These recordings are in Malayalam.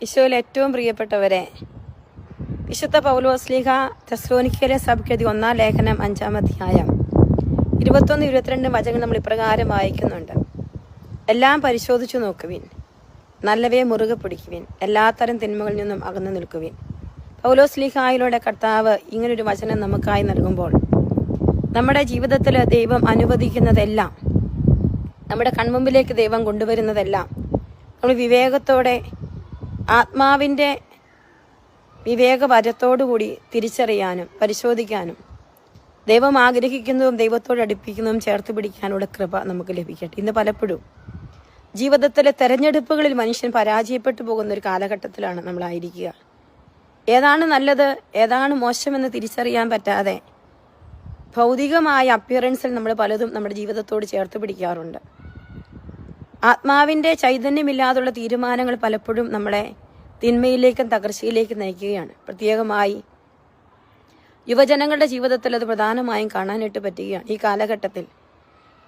ഈശോയിൽ ഏറ്റവും പ്രിയപ്പെട്ടവരെ, വിശുദ്ധ പൗലോസ്ലീഹ തെസ്സലോനിക്കയിലെ സഭയ്ക്കെഴുതി 1-ാം ലേഖനം 5-ാം അധ്യായം 21-22 വചനങ്ങൾ നമ്മൾ ഇപ്രകാരം വായിക്കുന്നുണ്ട്. എല്ലാം പരിശോധിച്ചു നോക്കുവിൻ, നല്ലവയെ മുറുകെ പിടിക്കുവിൻ, എല്ലാത്തരം തിന്മകളിൽ നിന്നും അകന്നു നിൽക്കുവിൻ. പൗലോസ്ലീഹായിലൂടെ കർത്താവ് ഇങ്ങനൊരു വചനം നമുക്കായി നൽകുമ്പോൾ, നമ്മുടെ ജീവിതത്തിൽ ദൈവം അനുവദിക്കുന്നതെല്ലാം, നമ്മുടെ കൺമുമ്പിലേക്ക് ദൈവം കൊണ്ടുവരുന്നതെല്ലാം നമ്മൾ വിവേകത്തോടെ, ആത്മാവിൻ്റെ വിവേകവരത്തോടുകൂടി തിരിച്ചറിയാനും പരിശോധിക്കാനും, ദൈവം ആഗ്രഹിക്കുന്നതും ദൈവത്തോട് അടുപ്പിക്കുന്നതും ചേർത്ത് പിടിക്കാനുള്ള കൃപ നമുക്ക് ലഭിക്കട്ടെ. ഇന്ന് പലപ്പോഴും ജീവിതത്തിലെ തെരഞ്ഞെടുപ്പുകളിൽ മനുഷ്യൻ പരാജയപ്പെട്ടു പോകുന്ന ഒരു കാലഘട്ടത്തിലാണ് നമ്മളായിരിക്കുക. ഏതാണ് നല്ലത്, ഏതാണ് മോശമെന്ന് തിരിച്ചറിയാൻ പറ്റാതെ ഭൗതികമായ അപ്പിയറൻസിൽ നമ്മൾ പലതും നമ്മുടെ ജീവിതത്തോട് ചേർത്ത് പിടിക്കാറുണ്ട്. ആത്മാവിൻ്റെ ചൈതന്യമില്ലാതുള്ള തീരുമാനങ്ങൾ പലപ്പോഴും നമ്മളെ തിന്മയിലേക്കും തകർച്ചയിലേക്കും നയിക്കുകയാണ്. പ്രത്യേകമായി യുവജനങ്ങളുടെ ജീവിതത്തിൽ അത് പ്രധാനമായും കാണാനായിട്ട് പറ്റുകയാണ്. ഈ കാലഘട്ടത്തിൽ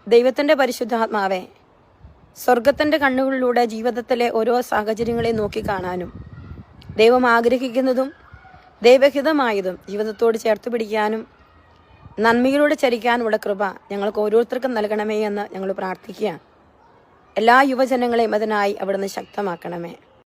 ദൈവത്തിൻ്റെ പരിശുദ്ധാത്മാവെ സ്വർഗത്തിൻ്റെ കണ്ണുകളിലൂടെ ജീവിതത്തിലെ ഓരോ സാഹചര്യങ്ങളെ നോക്കിക്കാണാനും, ദൈവം ആഗ്രഹിക്കുന്നതും ദൈവഹിതമായതും ജീവിതത്തോട് ചേർത്ത് പിടിക്കാനും നന്മയിലൂടെ ചരിക്കാനുമുള്ള കൃപ ഞങ്ങൾക്ക് ഓരോരുത്തർക്കും നൽകണമേ എന്ന് ഞങ്ങൾ പ്രാർത്ഥിക്കുകയാണ്. എല്ലാ യുവജനങ്ങളെയും അതിനായി അവിടുന്ന് ശക്തമാക്കണമേ.